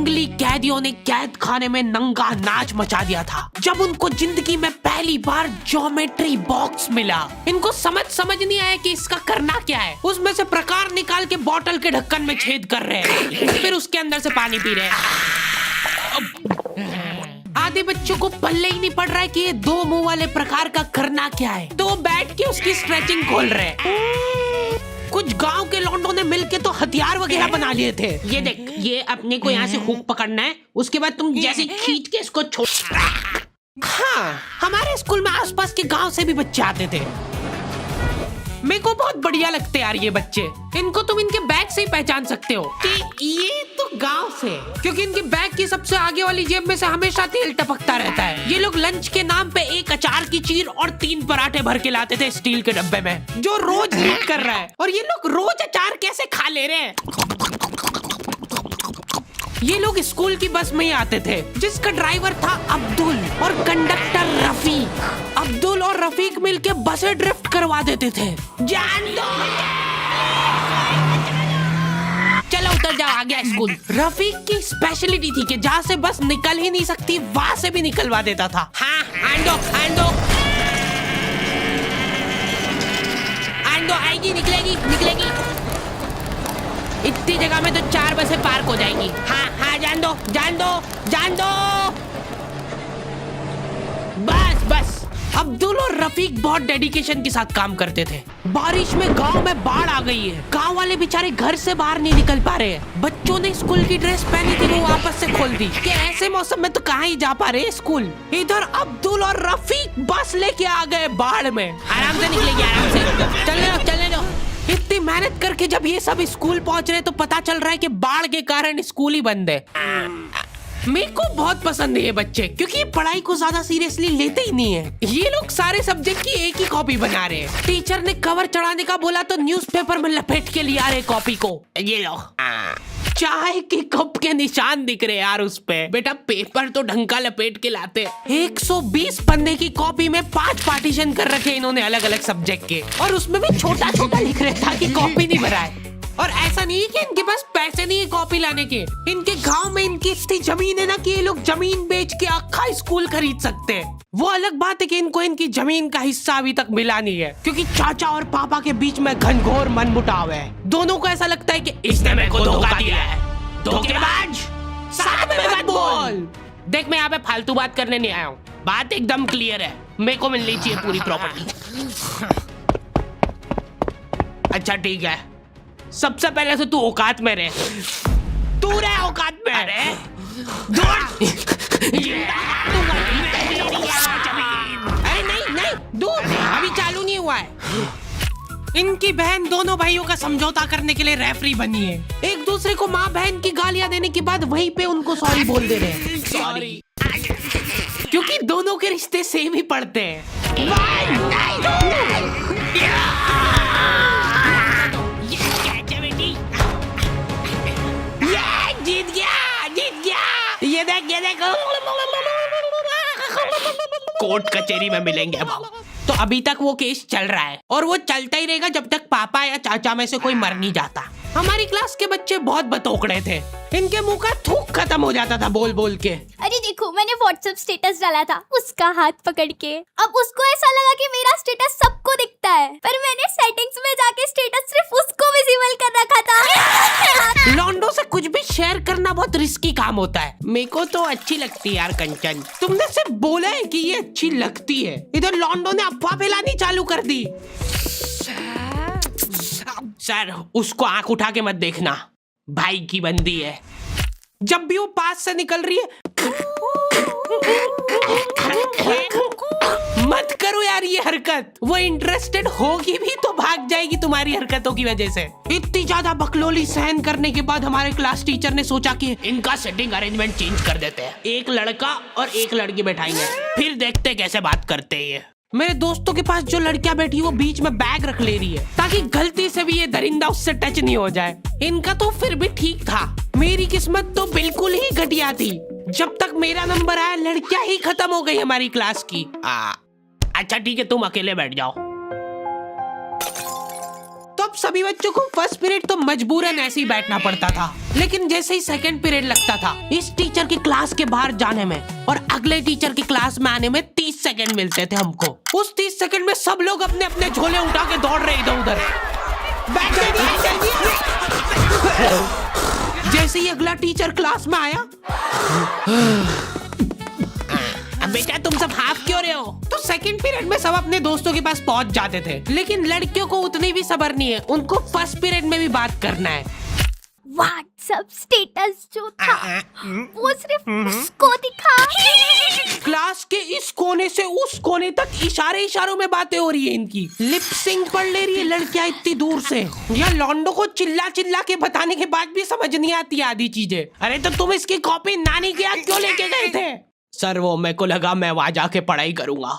जंगली कैदियों ने कैद खाने में नंगा नाच मचा दिया था जब उनको जिंदगी में पहली बार ज्योमेट्री बॉक्स मिला। इनको समझ नहीं आया कि इसका करना क्या है। उसमें से प्रकार निकाल के बोतल के ढक्कन में छेद कर रहे हैं, फिर उसके अंदर से पानी पी रहे हैं। आधे बच्चों को पल्ले ही नहीं पड़ रहा है कि ये दो मुंह वाले प्रकार का करना क्या है, तो बैठ के उसकी स्ट्रेचिंग खोल रहे हैं। कुछ गांव के लौंडों ने मिलके तो हथियार वगैरह बना लिए थे। ये देख, ये अपने को यहाँ से हुक पकड़ना है, उसके बाद तुम जैसे खींच के इसको छोड़। हाँ, हमारे स्कूल में आसपास के गांव से भी बच्चे आते थे। मेरे को बहुत बढ़िया लगते यार ये बच्चे। इनको तुम इनके बैग से ही पहचान सकते हो कि ये तो गांव से, क्योंकि इनके बैग की सबसे आगे वाली जेब में से हमेशा तेल टपकता रहता है। ये लोग लंच के नाम पे एक अचार की चीर और 3 पराठे भर के लाते थे स्टील के डब्बे में, जो रोज लीक कर रहा है। और ये लोग रोज अचार कैसे खा ले रहे हैं। ये लोग स्कूल की बस में ही आते थे, जिसका ड्राइवर था अब्दुल और कंडक्टर रफीक। अब्दुल और रफीक मिलके बसें ड्रिफ्ट करवा देते थे। जान दो, चलो उतर जाओ, आ गया स्कूल। रफीक की स्पेशलिटी थी कि जहाँ से बस निकल ही नहीं सकती वहाँ से भी निकलवा देता था। हाँ, आंदो आएगी, निकलेगी। इतनी जगह में तो 4 बसें पार्क हो जाएंगी। हाँ, जान दो। बस। अब्दुल और रफीक बहुत डेडिकेशन के साथ काम करते थे। बारिश में गांव में बाढ़ आ गई है। गांव वाले बेचारे घर से बाहर नहीं निकल पा रहे हैं। बच्चों ने स्कूल की ड्रेस पहनी थी, वो वापस से खोल दी कि ऐसे मौसम में तो कहाँ ही जा पा रहे हैं स्कूल। इधर अब्दुल और रफीक बस लेके आ गए बाढ़ में। आराम से निकलेगी, आराम से। चलने दो। इतनी मेहनत करके जब ये सब स्कूल पहुंच रहे तो पता चल रहा है कि बाढ़ के कारण स्कूल ही बंद है। मेरे को बहुत पसंद है ये बच्चे, क्योंकि ये पढ़ाई को ज्यादा सीरियसली लेते ही नहीं है। ये लोग सारे सब्जेक्ट की एक ही कॉपी बना रहे हैं। टीचर ने कवर चढ़ाने का बोला तो न्यूज़पेपर में लपेट के लिया रहे कॉपी को। ये लो, चाय के कप के निशान दिख रहे यार उस पे। बेटा पेपर तो ढंग का लपेट के लाते। 120 पन्ने की कॉपी में 5 पार्टीशन कर रखे इन्होंने अलग अलग सब्जेक्ट के, और उसमें भी छोटा लिख रहे ताकि कॉपी नहीं भराए। और ऐसा नहीं है कि इनके पास पैसे नहीं है कॉपी लाने के। इनके गांव में इनकी इतनी जमीन है ना कि ये लोग जमीन बेच के अक्खा स्कूल खरीद सकते हैं। वो अलग बात है कि इनको इनकी जमीन का हिस्सा अभी तक मिला नहीं है, क्योंकि चाचा और पापा के बीच में घनघोर मनमुटाव है। दोनों को ऐसा लगता है कि इसने मेरे को धोखा दिया है। धोखेबाज, साथ में मत बोल। देख, मैं यहाँ पे फालतू बात करने नहीं आया हूँ। बात एकदम क्लियर है, मेरे को मिलनी चाहिए पूरी प्रॉपर्टी। अच्छा ठीक है, सबसे पहले तो तू औकात में रहे। तू रहे औकात में। अरे नहीं, दूर, अभी चालू नहीं हुआ है। इनकी बहन दोनों भाइयों का समझौता करने के लिए रेफरी बनी है। एक दूसरे को माँ बहन की गालियां देने के बाद वहीं पे उनको सॉरी बोल दे रहे हैं। सॉरी, क्योंकि दोनों के रिश्ते सेम ही पड़ते हैं। जीत गया। ये देख कोर्ट कचहरी में मिलेंगे अब। तो अभी तक वो केस चल रहा है और वो चलता ही रहेगा जब तक पापा या चाचा में से कोई मर नहीं जाता। हमारी क्लास के बच्चे बहुत बतौकड़े थे। इनके मुंह का थूक खत्म हो जाता था बोल के। अरे देखो, मैंने व्हाट्सएप स्टेटस डाला था उसका हाथ पकड़ के। अब उसको ऐसा लगा कि मेरा स्टेटस सबको दिखता है, पर मैंने सेटिंग्स में जाके स्टेटस सिर्फ उसको विजिबल कर रखा था। लॉन्डो से कुछ भी शेयर करना बहुत रिस्की काम होता है। मेरे को तो अच्छी लगती है यार कंचन। तुमने सिर्फ बोला है कि ये अच्छी लगती है, इधर लॉन्डो ने अफवाह फैलानी चालू कर दी। सर, उसको आंख उठा के मत देखना, भाई की बंदी है। जब भी वो पास से निकल रही है मत करो यार ये हरकत। वो इंटरेस्टेड होगी भी तो भाग जाएगी तुम्हारी हरकतों की वजह से। इतनी ज्यादा बकलोली सहन करने के बाद हमारे क्लास टीचर ने सोचा कि इनका सेटिंग अरेंजमेंट चेंज कर देते हैं। एक लड़का और एक लड़की बैठाएंगे, फिर देखते कैसे बात करते हैं ये। मेरे दोस्तों के पास जो लड़कियां बैठी वो बीच में बैग रख ले रही है ताकि गलती से भी ये दरिंदा उससे टच नहीं हो जाए। इनका तो फिर भी ठीक था, मेरी किस्मत तो बिल्कुल ही घटिया थी। जब तक मेरा नंबर आया लड़कियां ही खत्म हो गई हमारी क्लास की। अच्छा ठीक है, तुम अकेले बैठ जाओ। तो अब सभी बच्चों को फर्स्ट पीरियड तो मजबूरन ऐसे ही बैठना पड़ता था, लेकिन जैसे ही सेकंड पीरियड लगता था इस टीचर की क्लास के बाहर जाने में और अगले टीचर की क्लास में आने में 30 सेकंड मिलते थे हमको। उस 30 सेकंड में सब लोग अपने अपने झोले उठा के दौड़ रहे इधर उधर। जैसे ही अगला टीचर क्लास में आया, बेटा तुम सब हाफ क्यों रहे हो, तो सेकंड पीरियड में सब अपने दोस्तों के पास पहुंच जाते थे। लेकिन लड़कियों को उतनी भी सब्र नहीं है, उनको फर्स्ट पीरियड में भी बात करना है। व्हाट्सएप स्टेटस जो था वो सिर्फ उसको दिखा। क्लास के इस कोने से उस कोने तक इशारों में बातें हो रही है इनकी। लिप सिंक पढ़ ले रही है लड़कियां इतनी दूर से। या लौंडो को चिल्ला चिल्ला के बताने के बाद भी समझ नहीं आती आधी चीजें। अरे तो तुम इसकी कॉपी नानी के यहाँ क्यों लेके गए थे? सर वो मेरे को लगा मैं वहां जाके पढ़ाई करूंगा।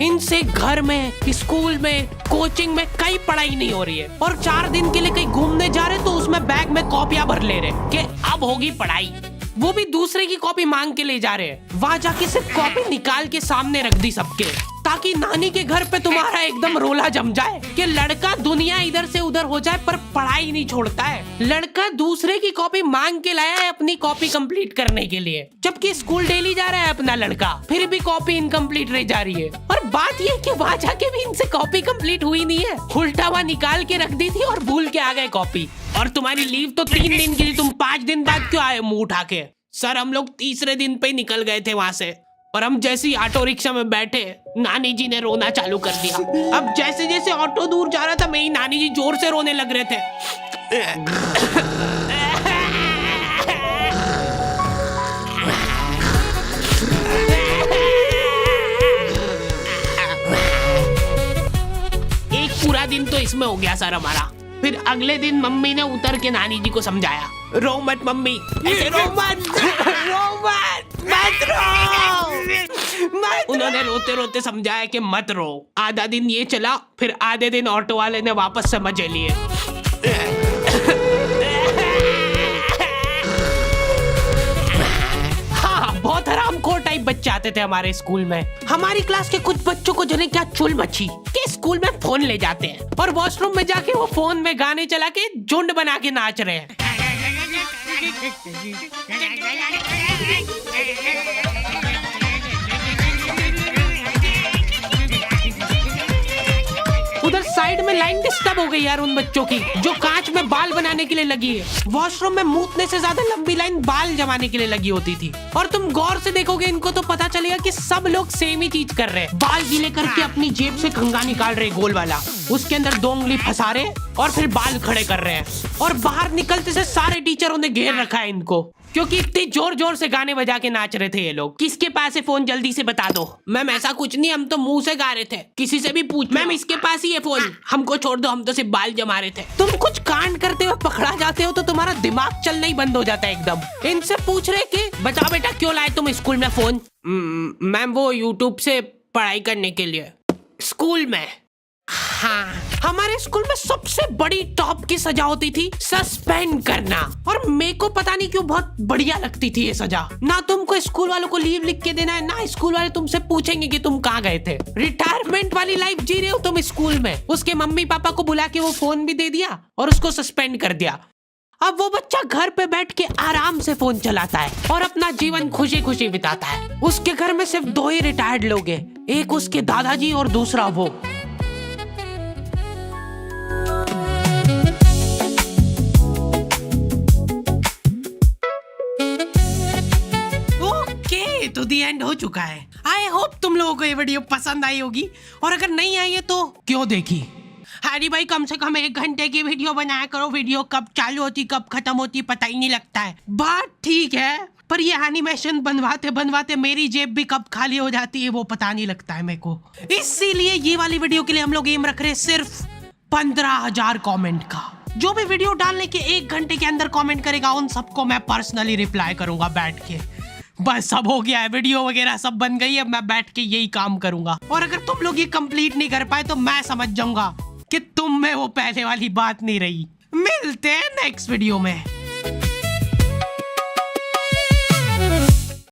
इनसे घर में, स्कूल में, कोचिंग में कई पढ़ाई नहीं हो रही है और 4 दिन के लिए कहीं घूमने जा रहे तो उसमें बैग में कॉपियां भर ले रहे कि अब होगी पढ़ाई। वो भी दूसरे की कॉपी मांग के ले जा रहे हैं। वहां जाके सिर्फ कॉपी निकाल के सामने रख दी सबके, ताकि नानी के घर पे तुम्हारा एकदम रोला जम जाए कि लड़का दुनिया इधर से उधर हो जाए पर पढ़ाई नहीं छोड़ता है। लड़का दूसरे की कॉपी मांग के लाया है अपनी कॉपी कंप्लीट करने के लिए, जबकि स्कूल डेली जा रहा है अपना लड़का, फिर भी कॉपी इनकम्प्लीट रह जा रही है। और बात ये कि वहां जाके भी इनसे कॉपी कंप्लीट हुई नहीं है, उल्टा हुआ निकाल के रख दी थी और भूल के आ गए कॉपी। और तुम्हारी लीव तो 3 दिन की थी, तुम 5 दिन बाद क्यों आए मुंह उठा के? सर हम लोग तीसरे दिन पे निकल गए थे वहां से और हम जैसे ही ऑटो रिक्शा में बैठे नानी जी ने रोना चालू कर दिया। अब जैसे जैसे ऑटो दूर जा रहा था मेरी नानी जी जोर से रोने लग रहे थे। एक पूरा दिन तो इसमें हो गया सर हमारा। फिर अगले दिन मम्मी ने उतर के नानी जी को समझाया, रो मत मम्मी, ऐसे रो मत, मत रो। उन्होंने रोते रोते समझाया कि मत रो। आधा दिन ये चला, फिर आधे दिन ऑटो वाले ने वापस से मजे लिए। बहुत हरामखोर टाइप बच्चे आते थे हमारे स्कूल में। हमारी क्लास के कुछ बच्चों को जने क्या चुल मची कि स्कूल में फोन ले जाते हैं और वॉशरूम में जाके वो फोन में गाने चला के झुंड बना के नाच रहे हैं। उधर साइड में लाइन डिस्टर्ब हो गई यार उन बच्चों की जो कांच में बाल बनाने के लिए लगी है। वॉशरूम में मूतने से ज्यादा लंबी लाइन बाल जमाने के लिए लगी होती थी। और तुम गौर से देखोगे इनको तो पता चलेगा कि सब लोग सेम ही चीज कर रहे हैं। बाल गीले करके अपनी जेब से कंघा निकाल रहे गोल वाला, उसके अंदर 2 उंगली फंसा रहे और फिर बाल खड़े कर रहे हैं। और बाहर निकलते से सारे टीचरों ने घेर रखा है इनको, क्योंकि इतने जोर जोर से गाने बजा के नाच रहे थे ये लोग। किसके पास है फोन जल्दी से बता दो। मैम ऐसा कुछ नहीं, हम तो मुंह से गा रहे थे। किसी से भी पूछ, मैम इसके पास ही है फोन, हमको छोड़ दो, हम तो सिर्फ बाल जमा रहे थे। तुम कुछ कांड करते हुए पकड़ा जाते हो तो तुम्हारा दिमाग चलना ही बंद हो जाता है एकदम। इनसे पूछ रहे कि बताओ बेटा क्यों लाए तुम स्कूल में फोन? मैम वो यूट्यूब से पढ़ाई करने के लिए। स्कूल में? हाँ, हमारे स्कूल में सबसे बड़ी टॉप की सजा होती थी सस्पेंड करना। और मेरे को पता नहीं क्यों बहुत बढ़िया लगती थी ये सजा। ना तुमको स्कूल वालों को लीव लिख के देना है, ना स्कूल वाले तुमसे पूछेंगे कि तुम कहाँ गए थे। रिटायरमेंट वाली लाइफ जी रहे हो तुम स्कूल में। उसके मम्मी पापा को बुला के वो फोन भी दे दिया और उसको सस्पेंड कर दिया। अब वो बच्चा घर पे बैठ के आराम से फोन चलाता है और अपना जीवन खुशी खुशी बिताता है। उसके घर में सिर्फ 2 ही रिटायर्ड लोग हैं, एक उसके दादाजी और दूसरा वो। तो दी एंड हो चुका है। आई होप तुम लोगों को ये वीडियो पसंद आई होगी, और अगर नहीं आई है तो क्यों देखी। हरी भाई कम से कम 1 घंटे की वीडियो बनाया करो। वीडियो कब चालू होती कब खत्म होती पता ही नहीं लगता है। बात ठीक है, पर ये एनिमेशन बनवाते बनवाते मेरी जेब भी कब खाली हो जाती है वो पता नहीं लगता है मेरे को। इसीलिए ये वाली वीडियो के लिए हम लोग एम रख रहे हैं सिर्फ 15,000 कमेंट का। जो भी वीडियो डालने के 1 घंटे के अंदर कमेंट करेगा उन सबको मैं पर्सनली रिप्लाई करूंगा बैठ के। बस सब हो गया है, वीडियो वगैरह सब बन गई है, मैं बैठ के यही काम करूंगा। और अगर तुम लोग ये कंप्लीट नहीं कर पाए तो मैं समझ जाऊंगा कि तुम में वो पहले वाली बात नहीं रही। मिलते हैं नेक्स्ट वीडियो में।